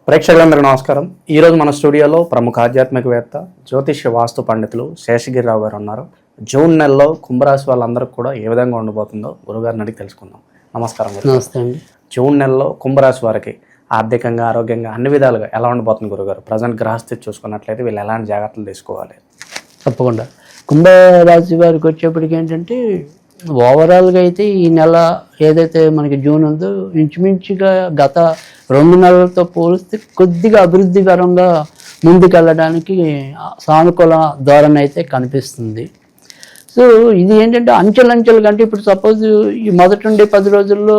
ప్రేక్షకులందరికీ నమస్కారం. ఈరోజు మన స్టూడియోలో ప్రముఖ ఆధ్యాత్మికవేత్త జ్యోతిష్య వాస్తు పండితులు శేషగిరిరావు గారు ఉన్నారు. జూన్ నెలలో కుంభరాశి వాళ్ళందరికీ కూడా ఏ విధంగా ఉండబోతుందో గురుగారిని అడిగి తెలుసుకుందాం. నమస్కారం. నమస్తే అండి. జూన్ నెలలో కుంభరాశి వారికి ఆర్థికంగా, ఆరోగ్యంగా అన్ని విధాలుగా ఎలా ఉండబోతుంది గురుగారు? ప్రజెంట్ గ్రహస్థితి చూసుకున్నట్లయితే వీళ్ళు ఎలాంటి జాగ్రత్తలు తీసుకోవాలి? తప్పకుండా కుంభరాశి వారికి వచ్చేప్పటికి ఏంటంటే ఓవరాల్గా అయితే ఈ నెల ఏదైతే మనకి జూన్ ఉందో ఇంచుమించుగా గత 2 నెలలతో పోలిస్తే కొద్దిగా అభివృద్ధికరంగా ముందుకెళ్ళడానికి సానుకూల ధోరణి అయితే కనిపిస్తుంది. సో ఇది ఏంటంటే అంచెలంచెలు కంటే ఇప్పుడు సపోజ్ ఈ మొదటి ఉండే 10 రోజుల్లో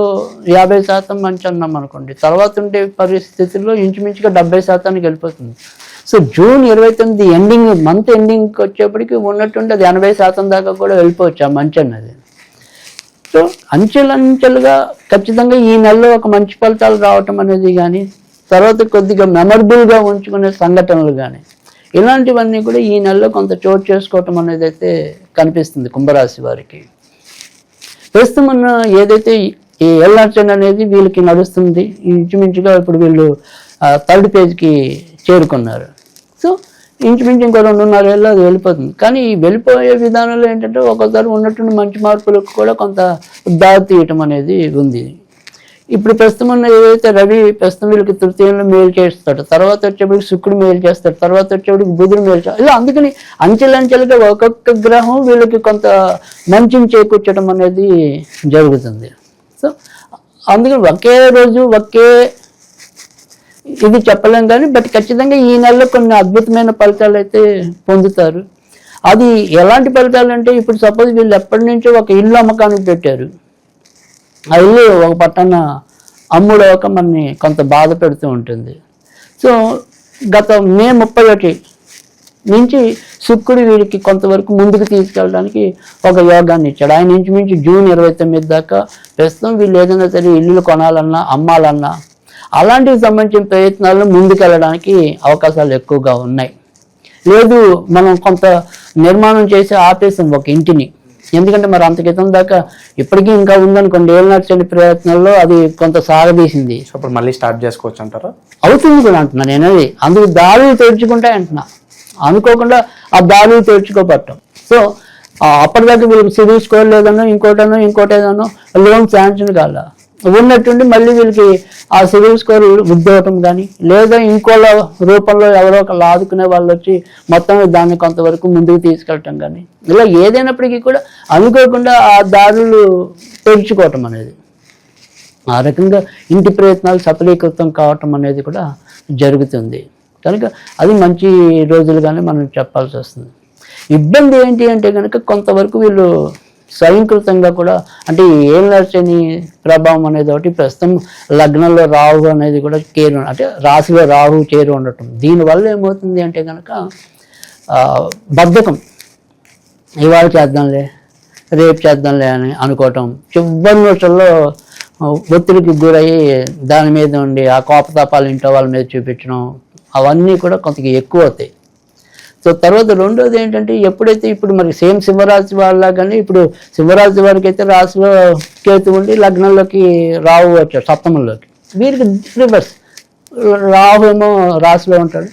50% మంచి అన్నాం అనుకోండి, తర్వాత ఉండే పరిస్థితుల్లో ఇంచుమించుగా 70%కి వెళ్ళిపోతుంది. సో జూన్ 29 ఎండింగ్, మంత్ ఎండింగ్కి వచ్చేప్పటికి ఉన్నట్టుండి అది 80% దాకా కూడా వెళ్ళిపోవచ్చు ఆ మంచి అన్నది. సో అంచెలంచెలుగా ఖచ్చితంగా ఈ నెలలో ఒక మంచి ఫలితాలు రావటం అనేది కానీ, తర్వాత కొద్దిగా మెమరబుల్గా ఉంచుకునే సంఘటనలు కానీ, ఇలాంటివన్నీ కూడా ఈ నెలలో కొంత చోటు చేసుకోవటం అనేది అయితే కనిపిస్తుంది కుంభరాశి వారికి. ప్రస్తుతం ఉన్న ఏదైతే ఈ ఎల్ఆర్చన్ అనేది వీళ్ళకి నడుస్తుంది, ఇంచుమించుగా ఇప్పుడు వీళ్ళు 3rd పేజ్కి చేరుకున్నారు. సో ఇంచుమించు ఇంకో 2.5 ఏళ్ళు అది వెళ్ళిపోతుంది. కానీ ఈ వెళ్ళిపోయే విధానంలో ఏంటంటే ఒక్కోసారి ఉన్నటువంటి మంచి మార్పులకు కూడా కొంత దారి తీయటం అనేది ఉంది. ఇప్పుడు ప్రస్తుతం ఉన్న ఏదైతే రవి ప్రస్తుతం వీళ్ళకి తృతీయంలో మేలు చేస్తాడు, తర్వాత వచ్చేప్పటికి శుక్రుడు మేలు చేస్తాడు, తర్వాత వచ్చేప్పటికి బుధుడు మేలు చేస్తాడు. ఇలా అందుకని అంచెలంచెలుగా ఒక్కొక్క గ్రహం వీళ్ళకి కొంత మంచిని చేకూర్చడం అనేది జరుగుతుంది. సో అందుకని ఒకే రోజు ఒకే ఇది చెప్పలేం కానీ, బట్ ఖచ్చితంగా ఈ నెలలో కొన్ని అద్భుతమైన ఫలితాలు అయితే పొందుతారు. అది ఎలాంటి ఫలితాలు అంటే, ఇప్పుడు సపోజ్ వీళ్ళు ఎప్పటి నుంచో ఒక ఇల్లు అమ్మకానికి పెట్టారు, ఆ ఇల్లు ఒక పట్టణ అమ్ముడవక మనని కొంత బాధ పెడుతూ ఉంటుంది. సో గత మే 31 నుంచి శుక్రుడు వీరికి కొంతవరకు ముందుకు తీసుకెళ్ళడానికి ఒక యోగాన్ని ఇచ్చాడు. ఆయన ఇంచుమించు జూన్ 29 దాకా ప్రస్తుతం వీళ్ళు ఏదైనా సరే ఇల్లులు కొనాలన్నా, అమ్మాలన్నా అలాంటికి సంబంధించిన ప్రయత్నాలను ముందుకెళ్ళడానికి అవకాశాలు ఎక్కువగా ఉన్నాయి. లేదు మనం కొంత నిర్మాణం చేసి ఆపేసాం ఒక ఇంటిని, ఎందుకంటే మరి అంత క్రితం దాకా ఇప్పటికీ ఇంకా ఉందనుకోండి, ఏళ్ళ ప్రయత్నాల్లో అది కొంత సాగదీసింది. ఇప్పుడు మళ్ళీ స్టార్ట్ చేసుకోవచ్చు అంటారా? అవుతుంది కూడా అంటున్నా నేను. అది అందుకు దారులు తెరుచుకుంటాయి అంటున్నా, అనుకోకుండా ఆ దారులు తెరుచుకోబట్టం. సో అప్పటిదాకా వీళ్ళకి సివిల్ స్కోర్ లేదనో ఇంకోటేదనో లోన్ శాంక్షన్ కాల ఉన్నట్టుండి మళ్ళీ వీళ్ళకి ఆ సివిల్ స్కోర్ ఉద్యోగం కానీ, లేదా ఇంకోళ్ళ రూపంలో ఎవరో ఒకళ్ళు ఆదుకునే వాళ్ళు వచ్చి మొత్తం దాన్ని కొంతవరకు ముందుకు తీసుకెళ్ళటం కానీ, ఇలా ఏదైనప్పటికీ కూడా అనుకోకుండా ఆ దారులు తెరుచుకోవటం అనేది, ఆ రకంగా ఇంటి ప్రయత్నాలు సఫలీకృతం కావటం అనేది కూడా జరుగుతుంది. కనుక అది మంచి రోజులుగానే మనం చెప్పాల్సి వస్తుంది. ఇబ్బంది ఏంటి అంటే కనుక కొంతవరకు వీళ్ళు స్వయంకృతంగా కూడా, అంటే ఏం నచ్చని ప్రభావం అనేది ఒకటి, ప్రస్తుతం లగ్నంలో రాహు అనేది కూడా అంటే రాశిలో రాహు చేరు ఉండటం, దీనివల్ల ఏమవుతుంది అంటే కనుక బద్ధకం, ఇవాళ చేద్దాంలే రేపు చేద్దాంలే అని అనుకోవటం, చివరి నిమిషంలో ఒత్తిడికి గురయ్యి దాని మీద ఉండి ఆ కోపతాపాలు ఇంట్లో వాళ్ళ మీద చూపించడం, అవన్నీ కూడా కొంత ఎక్కువ అవుతాయి. సో తర్వాత రెండోది ఏంటంటే, ఎప్పుడైతే ఇప్పుడు మరి సేమ్ సింహరాశి వాళ్ళలాగానే ఇప్పుడు సింహరాశి వారికి అయితే రాశిలో కేతు ఉండి లగ్నంలోకి రాహు వచ్చాడు, సప్తమంలోకి. వీరికి రివర్స్, రాహు ఏమో రాశిలో ఉంటాడు,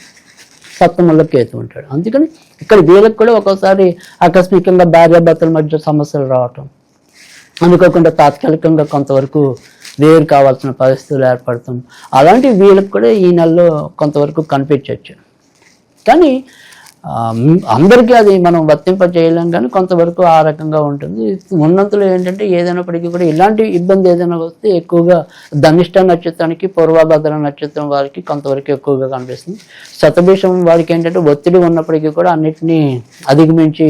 సప్తమంలో కేతు ఉంటాడు. అందుకని ఇక్కడ వీళ్ళకి కూడా ఒక్కోసారి ఆకస్మికంగా భార్యాభర్తల మధ్య సమస్యలు రావటం, అనుకోకుండా తాత్కాలికంగా కొంతవరకు వేరు కావాల్సిన పరిస్థితులు ఏర్పడతాం, అలాంటివి వీళ్ళకి కూడా ఈ నెలలో కొంతవరకు కనిపించవచ్చు. కానీ అందరికీ అది మనం వర్తింప చేయలేం, కానీ కొంతవరకు ఆ రకంగా ఉంటుంది. ఉన్నంతలో ఏంటంటే ఏదైనప్పటికీ కూడా ఇలాంటి ఇబ్బంది ఏదైనా వస్తే ఎక్కువగా ధనిష్ట నక్షత్రానికి, పూర్వభద్ర నక్షత్రం వారికి కొంతవరకు ఎక్కువగా కనిపిస్తుంది. శతభిషం వారికి ఏంటంటే ఒత్తిడి ఉన్నప్పటికీ కూడా అన్నిటినీ అధిగమించి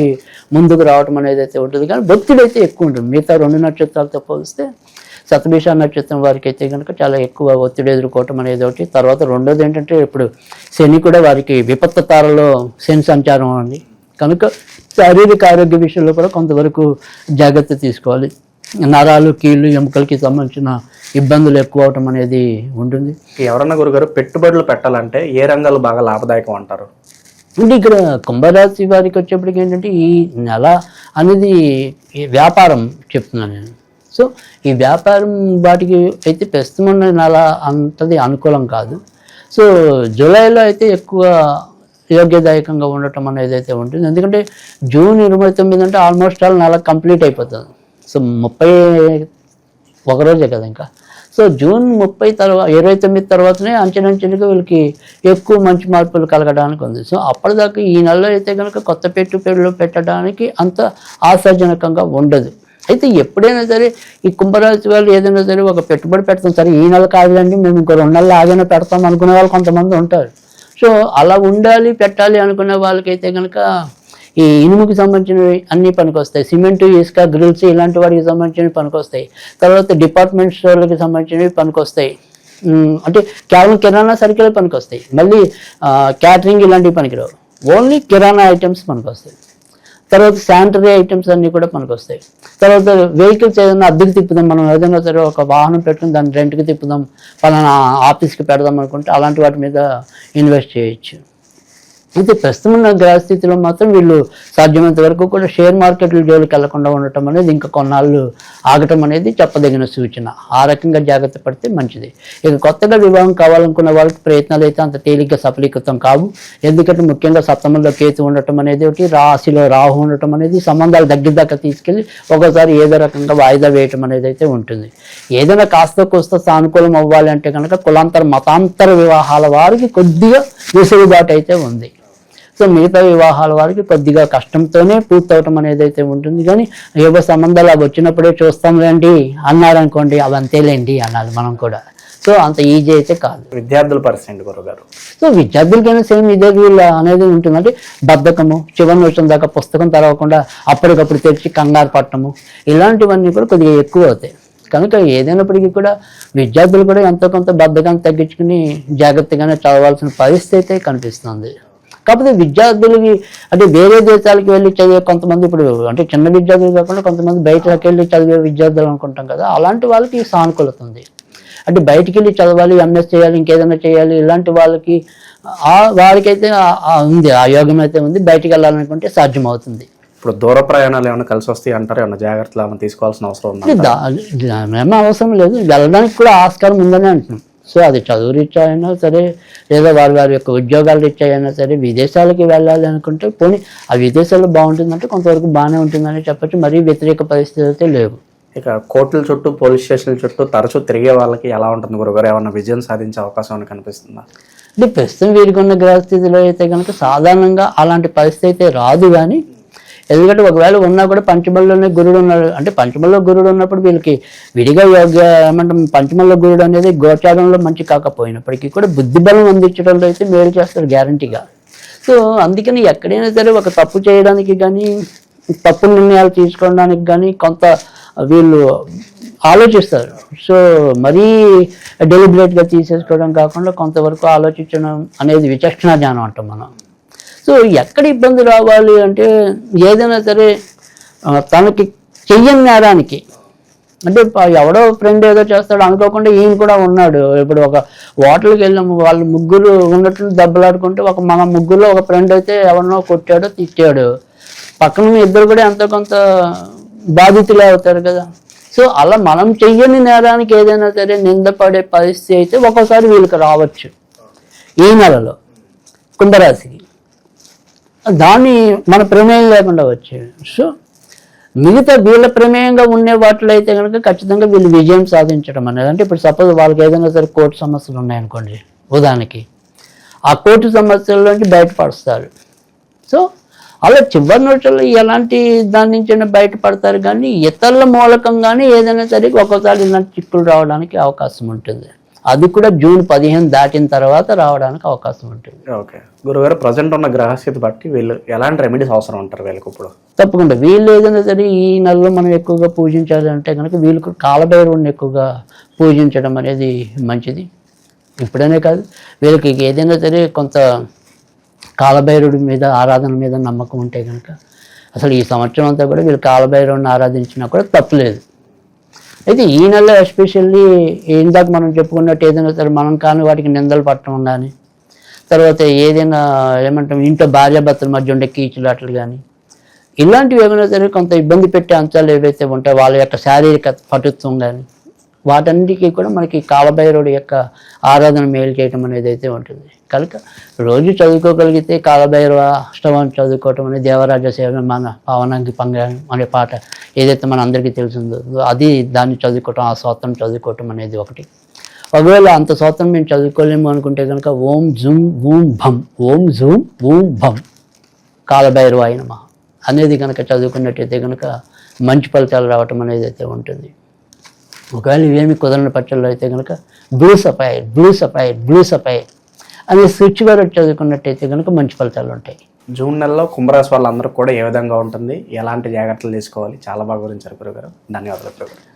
ముందుకు రావడం అనేది అయితే ఉంటుంది, కానీ ఒత్తిడి అయితే ఎక్కువ ఉంటుంది. మిగతా 2 నక్షత్రాలతో పోలిస్తే శతభిష నక్షత్రం వారికి అయితే కనుక చాలా ఎక్కువ ఒత్తిడి ఎదుర్కోవటం అనేది ఒకటి. తర్వాత రెండోది ఏంటంటే ఇప్పుడు శని కూడా వారికి విపత్తు తారలో శని సంచారం ఉంది, కనుక శారీరక ఆరోగ్య విషయంలో కూడా కొంతవరకు జాగ్రత్త తీసుకోవాలి. నరాలు, కీళ్ళు, ఎముకలకి సంబంధించిన ఇబ్బందులు ఎక్కువ అవటం అనేది ఉంటుంది. ఎవరన్నా గురుగారు పెట్టుబడులు పెట్టాలంటే ఏ రంగాలు బాగా లాభదాయకం అంటారు? అంటే ఇక్కడ కుంభరాశి వారికి వచ్చేప్పటికి ఏంటంటే ఈ నెల అనేది వ్యాపారం చెప్తున్నాను నేను. సో ఈ వ్యాపారం వాటికి అయితే ప్రస్తుతం నెల అంతది అనుకూలం కాదు. సో జూలైలో అయితే ఎక్కువ యోగ్యదాయకంగా ఉండటం అనేది అయితే ఉంటుంది. ఎందుకంటే జూన్ 29 అంటే ఆల్మోస్ట్ ఆల్ నెల కంప్లీట్ అయిపోతుంది. సో 31 రోజే కదా ఇంకా. సో జూన్ 29 తర్వాతనే అంచెలంచెలుగా వీళ్ళకి ఎక్కువ మంచి మార్పులు కలగడానికి ఉంది. సో అప్పటిదాకా ఈ నెలలో అయితే కనుక కొత్త పెట్టుబడులు పెట్టడానికి అంత ఆశాజనకంగా ఉండదు. అయితే ఎప్పుడైనా సరే ఈ కుంభరాశి వాళ్ళు ఏదైనా సరే ఒక పెట్టుబడి పెడతాం, సరే ఈ నెల కాదులండి మేము ఇంకో 2 నెలలు ఆగైనా పెడతాం అనుకునే వాళ్ళు కొంతమంది ఉంటారు. సో అలా ఉండాలి పెట్టాలి అనుకునే వాళ్ళకైతే కనుక ఈ ఇనుముకి సంబంధించినవి అన్నీ పనికొస్తాయి. సిమెంటు, ఇసుక, గ్రిల్స్ ఇలాంటి వాటికి సంబంధించినవి పనికొస్తాయి. తర్వాత డిపార్ట్మెంట్ స్టోర్లకి సంబంధించినవి పనికొస్తాయి. అంటే కేవలం కిరాణా సరుకులే పనికొస్తాయి. మళ్ళీ క్యాటరింగ్ ఇలాంటివి పనికిరావు, ఓన్లీ కిరాణా ఐటమ్స్ పనికొస్తాయి. తర్వాత శానిటరీ ఐటమ్స్ అన్నీ కూడా పనికొస్తాయి. తర్వాత వెహికల్స్ ఏదైనా అద్దెకి తిప్పుదాం, మనం ఏదైనా సరే ఒక వాహనం పెట్టుకుని దాన్ని రెంట్కి తిప్పుదాం, పలానా ఆఫీస్కి పెడదాం అనుకుంటే అలాంటి వాటి మీద ఇన్వెస్ట్ చేయొచ్చు. అయితే ప్రస్తుతం ఉన్న గ్రహస్థితిలో మాత్రం వీళ్ళు సాధ్యమైనంత వరకు కూడా షేర్ మార్కెట్లు జోలికి వెళ్లకుండా ఉండటం అనేది ఇంకా కొన్నాళ్ళు ఆగటం అనేది చెప్పదగిన సూచన. ఆ రకంగా జాగ్రత్త పడితే మంచిది. ఇక కొత్తగా వివాహం కావాలనుకున్న వాళ్ళకి ప్రయత్నాలు అయితే అంత తేలిగ్గా సఫలీకృతం కావు. ఎందుకంటే ముఖ్యంగా సప్తమంలో కేతు ఉండటం అనేది ఒకటి, రాశిలో రాహు ఉండటం అనేది సంబంధాలు దగ్గర దాకా తీసుకెళ్ళి ఒకసారి ఏదో రకంగా వాయిదా వేయటం అనేది అయితే ఉంటుంది. ఏదైనా కాస్త కోస్త సానుకూలం అవ్వాలి అంటే కనుక కులాంతర మతాంతర వివాహాల వారికి కొద్దిగా వెసులుబాటు అయితే ఉంది. సో మిగతా వివాహాల వారికి కొద్దిగా కష్టంతోనే పూర్తవటం అనేది అయితే ఉంటుంది. కానీ ఏవో సంబంధాలు అవి వచ్చినప్పుడే చూస్తాంలేండి అన్నారనుకోండి, అవి అంతేలేండి అనాలి మనం కూడా. సో అంత ఈజీ అయితే కాదు. విద్యార్థుల పరిస్థితి గురుగారు. సో విద్యార్థులకైనా సేమ్ ఇదే వీళ్ళు అనేది ఉంటుంది. అంటే బద్ధకము, చివరి నిమిషం దాకా పుస్తకం తెరవకుండా అప్పటికప్పుడు తెరిచి కంగారు పట్టడము, ఇలాంటివన్నీ కూడా కొద్దిగా ఎక్కువ అవుతాయి. కనుక ఏదైనప్పటికీ కూడా విద్యార్థులు కూడా ఎంతో కొంత బద్ధకాన్ని తగ్గించుకుని జాగ్రత్తగానే చదవాల్సిన పరిస్థితి అయితే కనిపిస్తుంది. కాకపోతే విద్యార్థులకి అంటే వేరే దేశాలకు వెళ్ళి చదివే కొంతమంది, ఇప్పుడు అంటే చిన్న విద్యార్థులు కాకుండా కొంతమంది బయటకు వెళ్ళి చదివే విద్యార్థులు అనుకుంటాం కదా, అలాంటి వాళ్ళకి సానుకూలత ఉంది. అంటే బయటికి వెళ్ళి చదవాలి, ఎంఎస్ చేయాలి, ఇంకేదైనా చేయాలి, ఇలాంటి వాళ్ళకి వారికైతే ఉంది, ఆ యోగం అయితే ఉంది. బయటికి వెళ్ళాలనుకుంటే సాధ్యం అవుతుంది. ఇప్పుడు దూర ప్రయాణాలు ఏమైనా కలిసి వస్తాయి అంటారు, ఏమైనా జాగ్రత్తలు ఏమైనా తీసుకోవాల్సిన అవసరం ఉంది? ఏమీ అవసరం లేదు, వెళ్ళడానికి కూడా ఆస్కారం ఉందని అంటున్నాం. సో అది చదువు రీత్యా అయినా సరే, లేదా వారి యొక్క ఉద్యోగాల రీత్యా అయినా సరే, విదేశాలకి వెళ్ళాలి అనుకుంటే పోనీ ఆ విదేశాల్లో బాగుంటుందంటే కొంతవరకు బాగానే ఉంటుందని చెప్పచ్చు. మరీ వ్యతిరేక పరిస్థితి అయితే లేవు. ఇక కోర్టుల చుట్టూ, పోలీస్ స్టేషన్ల చుట్టూ తరచూ తిరిగే వాళ్ళకి ఎలా ఉంటుంది గురుగారు? ఏమన్నా విజయం సాధించే అవకాశం అని కనిపిస్తుందా? అంటే ప్రస్తుతం వీరికి ఉన్న గ్రహస్థితిలో అయితే కనుక సాధారణంగా అలాంటి పరిస్థితి అయితే రాదు. కానీ ఎందుకంటే ఒకవేళ ఉన్నా కూడా పంచమల్లోనే గురుడు ఉన్నాడు. అంటే పంచమల్లో గురుడు ఉన్నప్పుడు వీళ్ళకి విడిగా ఏమంటాం, పంచమల్లో గురుడు అనేది గోచారంలో మంచి కాకపోయినప్పటికీ కూడా బుద్ధిబలం అందించడంలో అయితే మేలు చేస్తారు గ్యారంటీగా. సో అందుకని ఎక్కడైనా సరే ఒక తప్పు చేయడానికి కానీ, తప్పు నిర్ణయాలు తీసుకోవడానికి కానీ కొంత వీళ్ళు ఆలోచిస్తారు. సో మరీ డెలిబరేట్గా తీసేసుకోవడం కాకుండా కొంతవరకు ఆలోచించడం అనేది విచక్షణ జ్ఞానం అంటాం మనం. సో ఎక్కడ ఇబ్బంది రావాలి అంటే ఏదైనా సరే తనకి చెయ్యని నేరానికి, అంటే ఎవడో ఫ్రెండ్ ఏదో చేస్తాడు అనుకోకుండా ఈయన కూడా ఉన్నాడు. ఇప్పుడు ఒక హోటల్కి వెళ్ళాము, వాళ్ళు ముగ్గురు ఉన్నట్లు దెబ్బలాడుకుంటే మన ముగ్గురులో ఒక ఫ్రెండ్ అయితే ఎవరినో కొట్టాడో తిట్టాడు, పక్కన ఇద్దరు కూడా ఎంతో కొంత బాధితులే అవుతారు కదా. సో అలా మనం చెయ్యని నేరానికి ఏదైనా సరే నిందపడే పరిస్థితి అయితే ఒక్కోసారి వీళ్ళకి రావచ్చు ఈ నెలలో కుంభరాశికి. దాన్ని మన ప్రమేయం లేకుండా వచ్చేవి. సో మిగతా వీళ్ళ ప్రమేయంగా ఉండే వాటిలో అయితే కనుక ఖచ్చితంగా వీళ్ళు విజయం సాధించడం అనేది, అంటే ఇప్పుడు సపోజ్ వాళ్ళకి ఏదైనా సరే కోర్టు సమస్యలు ఉన్నాయనుకోండి ఉదాహరణకి, ఆ కోర్టు సమస్యల్లోంచి బయటపడుస్తారు. సో అలా చివరి నిమిషంలో ఎలాంటి దాని నుంచి బయటపడతారు. కానీ ఇతరుల మూలకంగానే ఏదైనా సరే ఒక్కోసారి ఇలాంటి చిక్కులు రావడానికి అవకాశం ఉంటుంది. అది కూడా జూన్ 15 దాటిన తర్వాత రావడానికి అవకాశం ఉంటుంది. ఓకే గురుగారు, ప్రజెంట్ ఉన్న గ్రహస్థితి బట్టి వీళ్ళు ఎలాంటి రెమెడీస్ అవసరం అంటారు వీళ్ళకి ఇప్పుడు? తప్పకుండా వీళ్ళు ఏదైనా సరే ఈ నెలలో మనం ఎక్కువగా పూజించాలి అంటే కనుక వీళ్ళకు కాలభైరవుని ఎక్కువగా పూజించడం అనేది మంచిది. ఇప్పుడనే కాదు, వీళ్ళకి ఏదైనా సరే కొంత కాలభైరవుడి మీద ఆరాధన మీద నమ్మకం ఉంటే కనుక అసలు ఈ సంవత్సరం అంతా కూడా వీళ్ళు కాలభైరవుని ఆరాధించినా కూడా తప్పులేదు. అయితే ఈ నెలలో ఎస్పెషల్లీ ఇందాక మనం చెప్పుకున్నట్టు ఏదైనా సరే మనం కానీ వాటికి నిందలు పట్టడం కానీ, తర్వాత ఏదైనా ఏమంటాం ఇంట్లో భార్యాభర్తల మధ్య ఉండే కీచులాటలు కానీ, ఇలాంటివి ఏమైనా సరే కొంత ఇబ్బంది పెట్టే అంశాలు ఏవైతే ఉంటాయో వాళ్ళ యొక్క శారీరక పటుత్వం కానీ వాటన్నిటికీ కూడా మనకి కాలభైరవుడి యొక్క ఆరాధన మేలు చేయటం అనేది అయితే ఉంటుంది. కనుక రోజు చదువుకోగలిగితే కాలభైరవ అష్టవం చదువుకోవటం అనేది దేవరాజ సేవ మన పవనంగి పంగ అనే పాట ఏదైతే మన అందరికీ తెలిసిందో అది దాన్ని చదువుకోవటం, ఆ స్తోత్రం చదువుకోవటం అనేది ఒకటి. ఒకవేళ అంత స్తోత్రం మేము చదువుకోలేము అనుకుంటే కనుక ఓం జూమ్ బూమ్ భం, ఓం జూమ్ బూమ్ భం కాలభైరవాయ నమః అనేది కనుక చదువుకున్నట్టయితే కనుక మంచి ఫలితాలు రావటం అనేది అయితే ఉంటుంది. ఒకవేళ ఇవేమి కుదరని పక్షంలో అయితే కనుక blue sapphire, blue sapphire, blue sapphire అనే స్విచ్ కూడా చదువుకున్నట్టయితే కనుక మంచి ఫలితాలు ఉంటాయి. జూన్ నెలలో కుంభరాశి వాళ్ళందరూ కూడా ఏ విధంగా ఉంటుంది, ఎలాంటి జాగ్రత్తలు తీసుకోవాలి, చాలా బాగా వివరించారు గురుగారు. ధన్యవాదాలు గురుగారు.